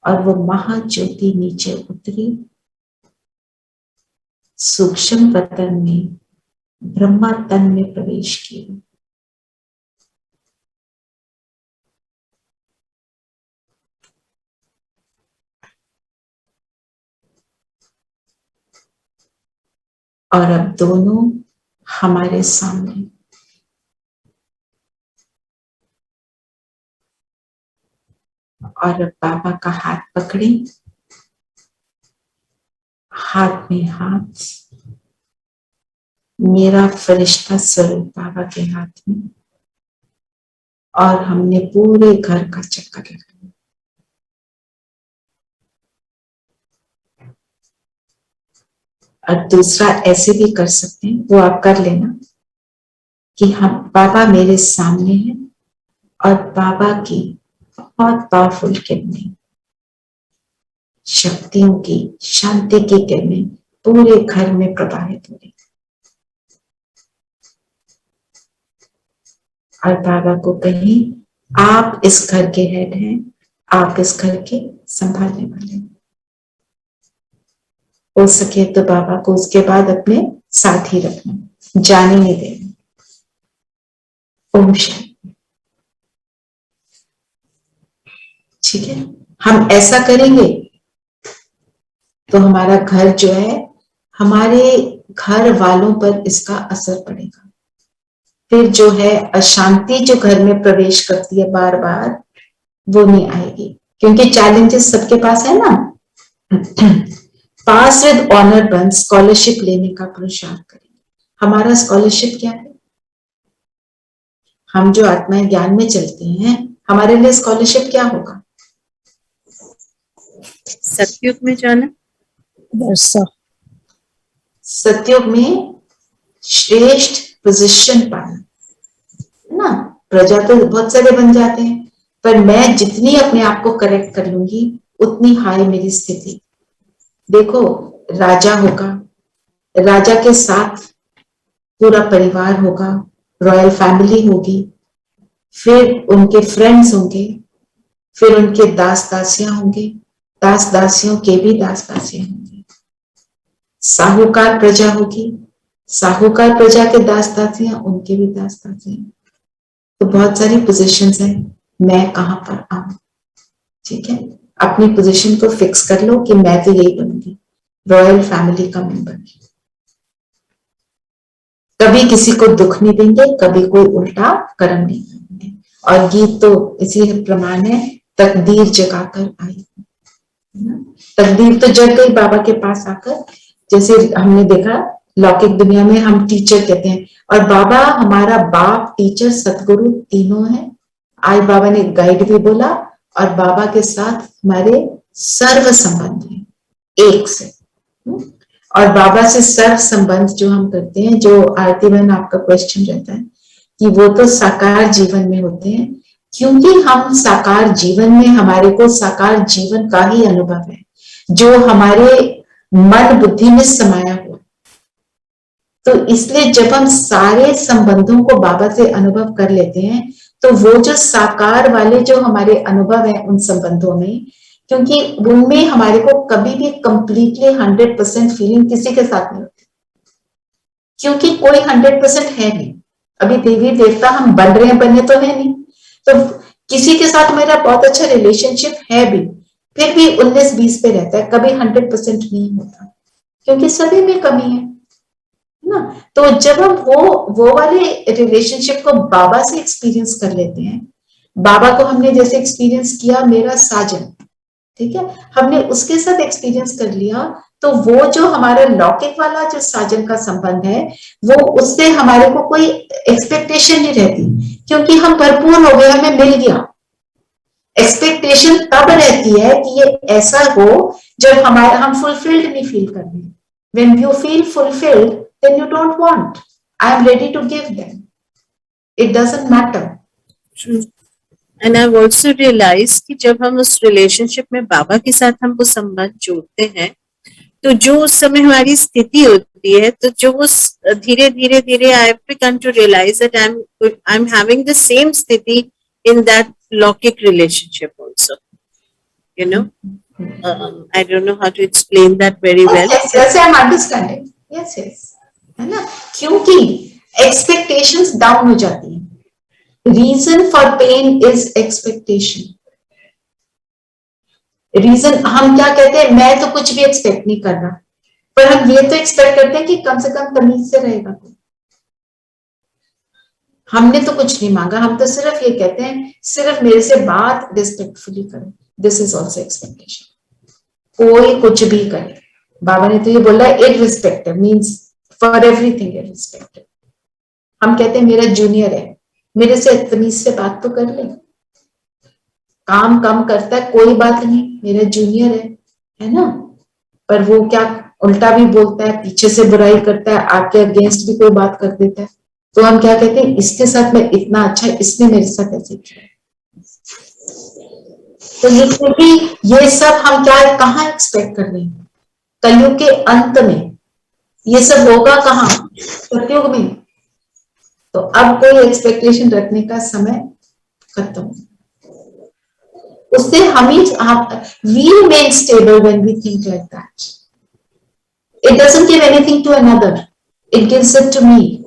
और वो महाज्योति नीचे उतरी, सूक्ष्म वतन में ब्रह्मा तन में प्रवेश किया। और अब दोनों हमारे सामने और अब बाबा का हाथ पकड़े, हाथ में हाथ, मेरा फरिश्ता स्वरूप बाबा के हाथ में, और हमने पूरे घर का चक्कर लगाया। और दूसरा ऐसे भी कर सकते हैं, वो आप कर लेना कि हम बाबा मेरे सामने हैं और बाबा की बहुत पावरफुल किरणें, शक्तियों की, शांति की किरणें पूरे घर में प्रवाहित हो रही। और बाबा को कहीं आप इस घर के हेड हैं, आप इस घर के संभालने वाले हैं। हो सके तो बाबा को उसके बाद अपने साथ ही रखना, जाने नहीं देना। ओम शांति। ठीक है, हम ऐसा करेंगे तो हमारा घर जो है, हमारे घर वालों पर इसका असर पड़ेगा। फिर जो है अशांति जो घर में प्रवेश करती है बार बार, वो नहीं आएगी, क्योंकि चैलेंजेस सबके पास है ना। पास विद ऑनर बन स्कॉलरशिप लेने का पुरुषार्थ करेंगे। हमारा स्कॉलरशिप क्या है? हम जो आत्माएं ज्ञान में चलते हैं, हमारे लिए स्कॉलरशिप क्या होगा? सतयुग में जाना, सतयुग में श्रेष्ठ पोजीशन पाना, है ना। प्रजा तो बहुत सारे बन जाते हैं, पर मैं जितनी अपने आप को करेक्ट कर लूंगी उतनी हाई मेरी स्थिति। देखो, राजा होगा, राजा के साथ पूरा परिवार होगा, रॉयल फैमिली होगी, फिर उनके फ्रेंड्स होंगे, फिर उनके दास दासियां होंगे, दास दासियों के भी दास दासियां होंगे, साहूकार प्रजा होगी, साहूकार प्रजा के दास दासियां, उनके भी दास दासियां। तो बहुत सारी पोजीशंस हैं, मैं कहां पर आऊं। ठीक है, अपनी पोजीशन को फिक्स कर लो कि मैं तो यही बनूंगी, रॉयल फैमिली का मेंबर। कभी किसी को दुख नहीं देंगे, कभी कोई उल्टा कर्म नहीं करेंगे। और गीत तो इसी प्रमाण है, तकदीर जगाकर आई। तकदीर तो जग गई बाबा के पास आकर। जैसे हमने देखा लौकिक दुनिया में हम टीचर कहते हैं, और बाबा हमारा बाप, टीचर, सतगुरु तीनों है। आज बाबा ने गाइड भी बोला, और बाबा के साथ हमारे सर्व संबंध है एक से। और बाबा से सर्व संबंध जो हम करते हैं, जो आरती बहन आपका क्वेश्चन रहता है कि वो तो साकार जीवन में होते हैं, क्योंकि हम साकार जीवन में, हमारे को साकार जीवन का ही अनुभव है जो हमारे मन बुद्धि में समाया हुआ। तो इसलिए जब हम सारे संबंधों को बाबा से अनुभव कर लेते हैं, तो वो जो साकार वाले जो हमारे अनुभव है उन संबंधों में, क्योंकि उनमें हमारे को कभी भी कंप्लीटली 100% फीलिंग किसी के साथ नहीं होती, क्योंकि कोई 100% है नहीं। अभी देवी देवता हम बन रहे हैं, बने तो है नहीं। तो किसी के साथ मेरा बहुत अच्छा रिलेशनशिप है भी, फिर भी 19-20 पे रहता है, कभी 100% नहीं होता, क्योंकि सभी में कमी है ना। तो जब हम वो वाले रिलेशनशिप को बाबा से एक्सपीरियंस कर लेते हैं, बाबा को हमने जैसे एक्सपीरियंस किया, मेरा साजन, ठीक है, हमने उसके साथ एक्सपीरियंस कर लिया, तो वो जो हमारा लौकिक वाला जो साजन का संबंध है, वो उससे हमारे को कोई एक्सपेक्टेशन नहीं रहती, क्योंकि हम भरपूर हो गए, हमें मिल गया। एक्सपेक्टेशन तब रहती है कि ये ऐसा हो जब हम फुलफिल्ड नहीं फील कर रहे। When you feel fulfilled, then you don't want. I am ready to give them. It doesn't matter. And I also realise कि जब हम उस रिलेशनशिप में बाबा के साथ हम वो संबंध जोड़ते हैं, तो जो उस समय हमारी स्थिति होती है, तो जो वो धीरे धीरे धीरे I have begun to realise that I am having the same स्थिति इन दैट लौकिक relationship also, you know. I don't know how to explain that very well. Yes, I'm understanding. Yes, है ना, क्योंकि expectations down हो जाती हैं। Reason for pain is expectation. Reason हम क्या कहते हैं, मैं तो कुछ भी एक्सपेक्ट नहीं कर रहा, पर हम ये तो एक्सपेक्ट करते हैं कि कम से कम तमीज से रहेगा कोई। हमने तो कुछ नहीं मांगा, हम तो सिर्फ ये कहते हैं सिर्फ मेरे से बात रिस्पेक्टफुली करें। This is also expectation. कोई कुछ भी करे, बाबा ने तो ये बोला irrespective means for everything irrespective. हम कहते हैं मेरा जूनियर है, मेरे से तमीज से बात तो कर ले, काम कम करता है कोई बात नहीं, मेरा जूनियर है ना, पर वो क्या उल्टा भी बोलता है, पीछे से बुराई करता है, आपके अगेंस्ट भी कोई बात कर देता है, तो हम क्या कहते हैं इसके साथ मैं इतना अच्छा है, इसने मेरे साथ ऐसे किया। तो ये क्योंकि ये सब हम क्या कहाँ एक्सपेक्ट कर रहे हैं, कलयुग के अंत में ये सब होगा कहाँ, सतयुग में। तो अब कोई एक्सपेक्टेशन रखने का समय खत्म। उससे हम ही we remain stable when we think like that. It doesn't give anything to another, it gives it to me.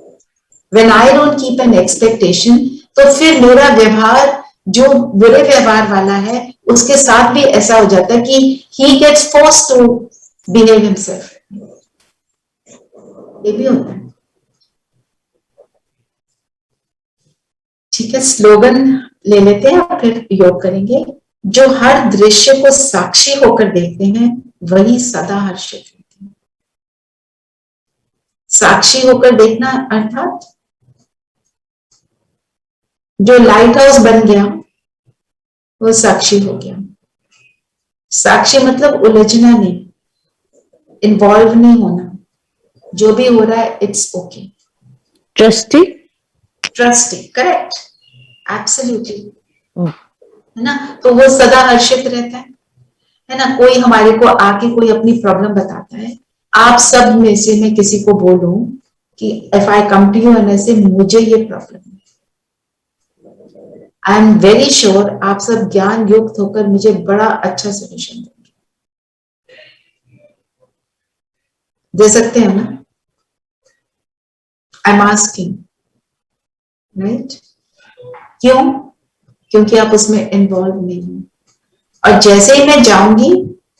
When I don't keep an expectation, तो फिर मेरा व्यवहार जो बुरे व्यवहार वाला है उसके साथ भी ऐसा हो जाता है कि he gets forced to behave himself. ये भी होता है। ठीक है, स्लोगन ले लेते हैं और फिर योग करेंगे। जो हर दृश्य को साक्षी होकर देखते हैं वही सदा हर्षित होते हैं। साक्षी होकर देखना अर्थात जो लाइट हाउस बन गया वो साक्षी हो गया। साक्षी मतलब उलझना नहीं, इन्वॉल्व नहीं होना, जो भी हो रहा है it's okay. Trustee, correct, absolutely, है ना। तो वो सदा हर्षित रहता है ना। कोई हमारे को आके कोई अपनी प्रॉब्लम बताता है, आप सब में से मैं किसी को बोलूं कि if I come to you and ऐसे मुझे ये प्रॉब्लम है, आई एम वेरी श्योर आप सब ज्ञान युक्त होकर मुझे बड़ा अच्छा सोल्यूशन देंगे, दे सकते हैं ना। I am asking, right? क्यों? क्योंकि आप उसमें इन्वॉल्व नहीं हो। और जैसे ही मैं जाऊंगी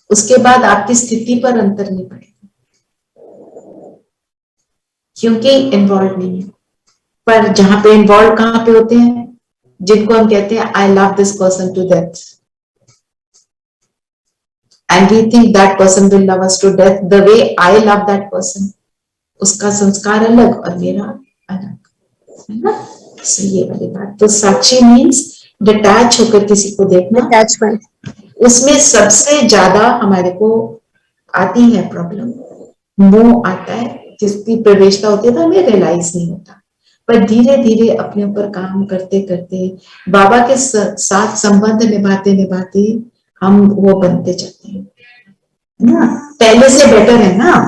उसके बाद आपकी स्थिति पर अंतर नहीं पड़ेगा, क्योंकि इन्वॉल्व नहीं है। पर जहां पे इन्वॉल्व कहां पे होते हैं, जिनको हम कहते हैं I love this person to death and we think that person will love us to death the way I love that person, उसका संस्कार अलग और मेरा अलग, है ना। So, ये वाली बात। तो साक्षी मीन्स डिटैच होकर किसी को देखना, अटैचमेंट। उसमें सबसे ज्यादा हमारे को आती है प्रॉब्लम, मोह आता है, जिसकी प्रवेशता होती है तो हमें रियलाइज नहीं होता। पर धीरे धीरे अपने ऊपर काम करते करते बाबा के साथ संबंध निभाते निभाते हम वो बनते जाते हैं ना। पहले से बेटर है ना।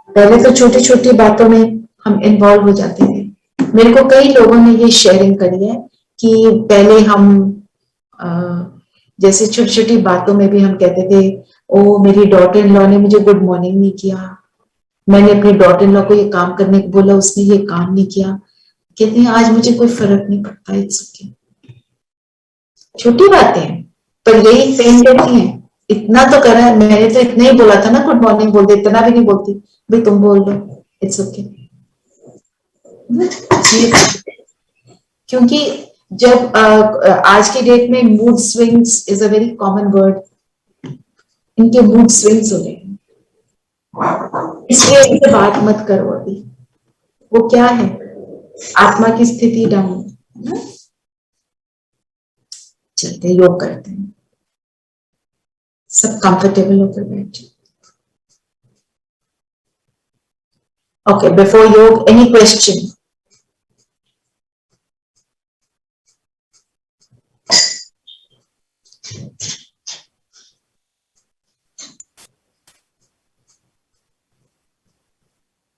पहले तो छोटी छोटी बातों में हम इन्वॉल्व हो जाते थे। मेरे को कई लोगों ने ये शेयरिंग करी है कि पहले हम जैसे छोटी छोटी बातों में भी हम कहते थे, ओ मेरी डॉटर इन लॉ ने मुझे गुड मॉर्निंग नहीं किया, मैंने अपनी डॉटर इन लॉ को ये काम करने को बोला, उसने ये काम नहीं किया। कहते हैं आज मुझे कोई फर्क नहीं पड़ता, इट्स ओके। छोटी बातें हैं पर यही पेन करती हैं। इतना तो करा है, मैंने तो इतना ही बोला था ना गुड मॉर्निंग बोल दे, इतना भी नहीं बोलती, भाई तुम बोल दो, इट्स ओके। क्योंकि जब आज के डेट में mood swings is a very common word, इनके मूड स्विंग्स हो रहे हैं, इसलिए इनसे बात मत करो अभी। वो क्या है, आत्मा की स्थिति डाउन है ना। चलते योग करते हैं, सब कंफर्टेबल होकर बैठे। ओके, बिफोर योग एनी क्वेश्चन?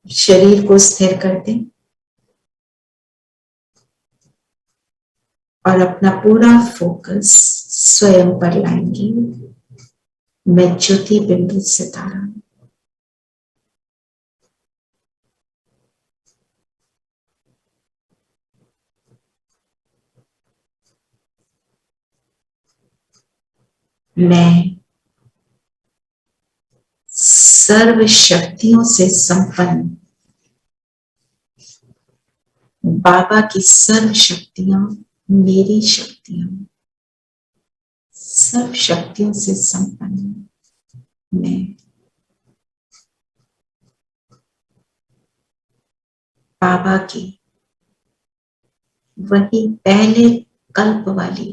शरीर को स्थिर कर दें और अपना पूरा फोकस स्वयं पर लाएंगे। मैं ज्योति बिंदु सितारा, मैं सर्व शक्तियों से संपन्न बाबा की सर्व शक्तियां मेरी शक्तियां, सर्व शक्तियों से संपन्न मैं बाबा की वही पहले कल्प वाली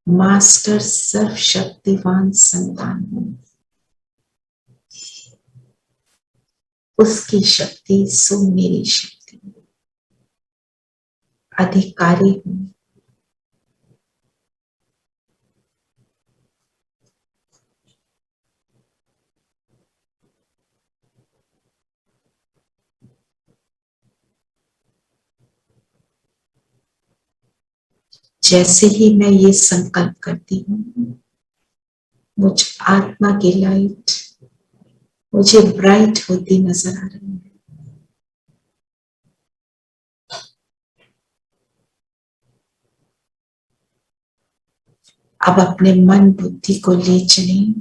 मास्टर सर्व शक्तिवान संतान हूं। उसकी शक्ति सो मेरी शक्ति, अधिकारी हूं। जैसे ही मैं ये संकल्प करती हूँ, मुझ आत्मा की लाइट मुझे ब्राइट होती नजर आ रही है। अब अपने मन बुद्धि को ले चलें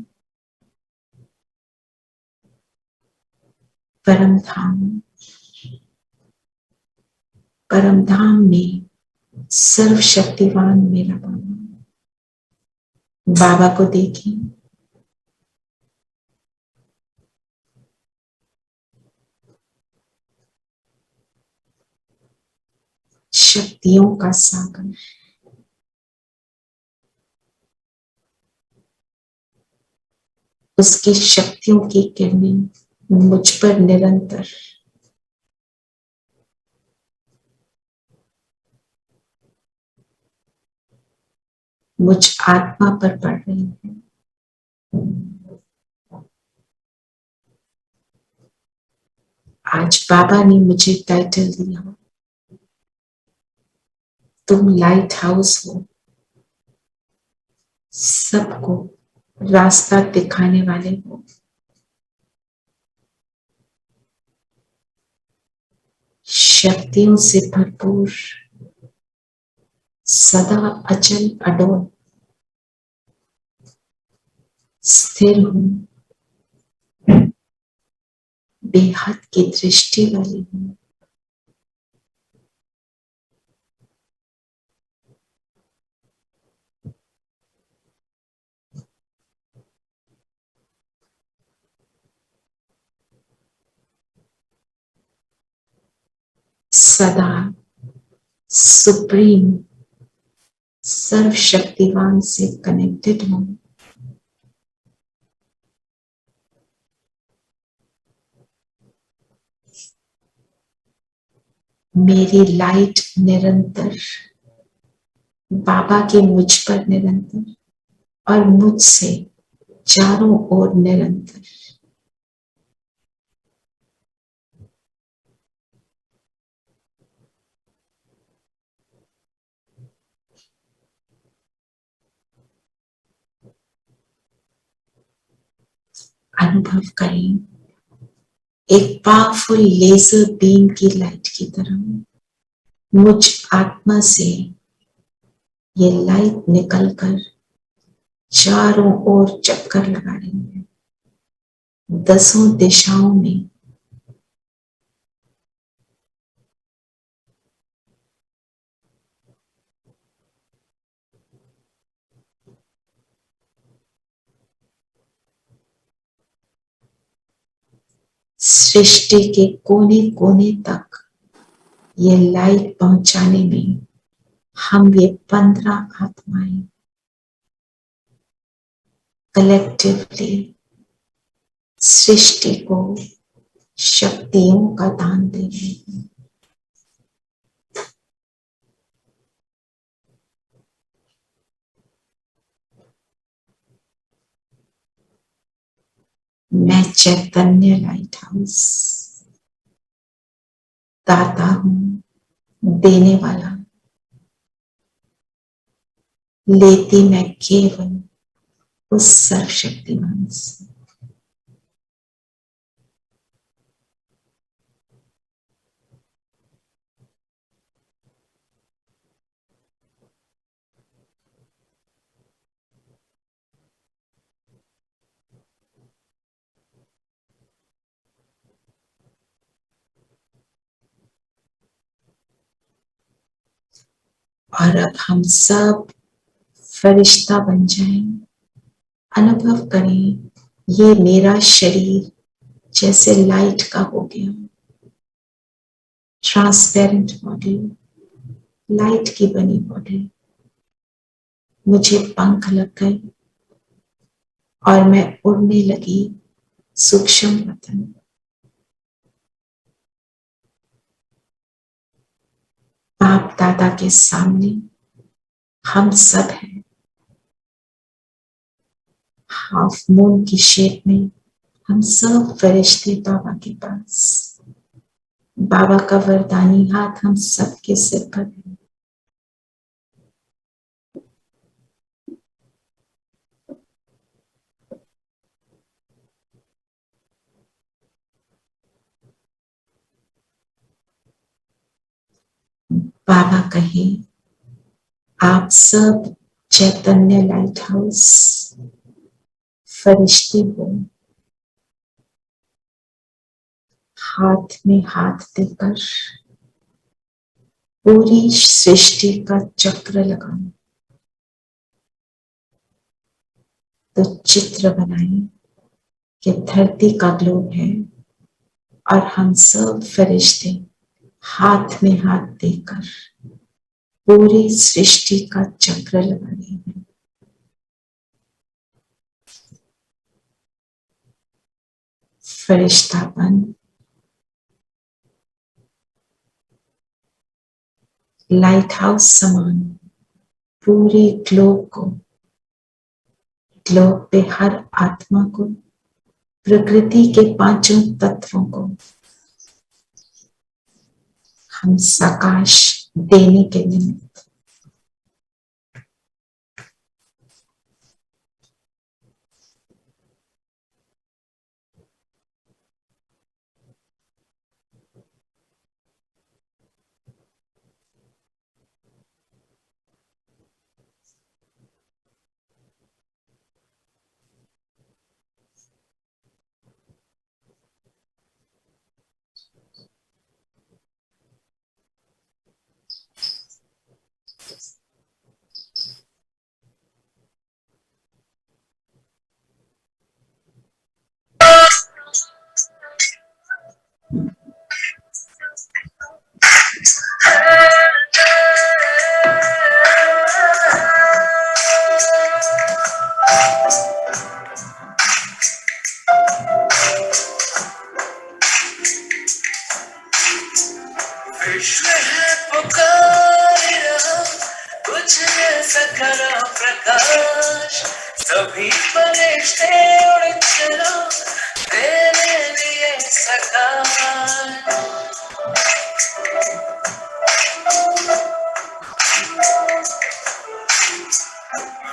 परम धाम। परम धाम में सर्वशक्तिवान मेरा बाबा, बाबा को देखें। शक्तियों का सागर, उसकी शक्तियों की किरणें मुझ पर निरंतर मुझ आत्मा पर पड़ रही है। आज बाबा ने मुझे टाइटल दिया, तुम लाइट हाउस हो, सबको रास्ता दिखाने वाले हो। शक्तियों से भरपूर, सदा अचल अडोल स्थिर हूं, बेहद की दृष्टि वाली हूं। सदा सुप्रीम सर्वशक्तिवान से कनेक्टेड हूं। मेरी लाइट निरंतर बाबा के मुझ पर निरंतर और मुझसे चारों ओर निरंतर। अनुभव करें एक पावरफुल लेजर बीम की लाइट की तरह मुझ आत्मा से ये लाइट निकलकर चारों ओर चक्कर लगा रही है, दसों दिशाओं में। सृष्टि के कोने कोने तक ये लाइट पहुंचाने में हम ये 15 आत्माएं कलेक्टिवली सृष्टि को शक्तियों का दान दे रहे हैं। मैं चैतन्य लाइट हाउस दाता हूं, देने वाला। लेती मैं केवल उस सर्वशक्तिमान से। और अब हम सब फरिश्ता बन जाएं। अनुभव करें ये मेरा शरीर जैसे लाइट का हो गया, ट्रांसपेरेंट बॉडी, लाइट की बनी बॉडी। मुझे पंख लग गए और मैं उड़ने लगी सूक्ष्म वतन। बाप दादा के सामने हम सब हैं। हाफ मून की शेप में हम सब फरिश्ते बाबा के पास। बाबा का वरदानी हाथ हम सब के सिर पर है। बाबा कहे आप सब चैतन्य लाइट हाउस फरिश्ते हो। हाथ में हाथ देकर पूरी सृष्टि का चक्र लगाओ। तो चित्र बनाए कि धरती का ग्लोब है और हम सब फरिश्ते हाथ में हाथ देकर पूरी सृष्टि का चक्र लगा रहे हैं। फरिश्तापन लाइट हाउस समान पूरे ग्लोब पे हर आत्मा को, प्रकृति के पांचों तत्वों को हम सकाश देने के निमित्त विश्व है पुकार रहा, कुछ ऐसा करो प्रकाश। सभी फरिश्ते उड़ चलो तेरे लिए सकाश।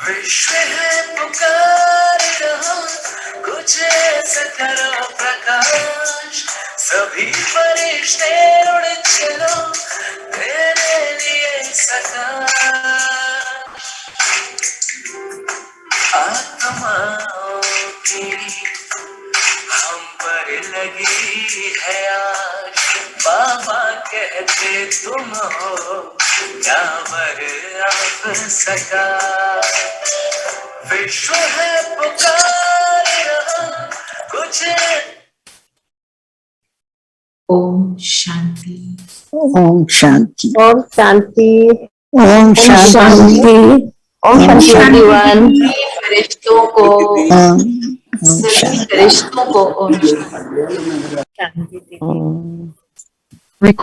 विश्व है पुकार रहा, कुछ ऐसा करो प्रकाश। सभी फरिश्ते उड़ चलो तेरे लिए सकाश। आत्माओं की हम पर लगी है आज, बाबा कहते तुम हो यावर आप सका। विश्व है पुकार रहा, कुछ Om Shanti. Om Shanti. Om Shanti. Om Shanti. Om Shanti everyone। फरिश्तों को, Om सभी Shanti. फरिश्तों को ओम शांति। शांति दीदी। Record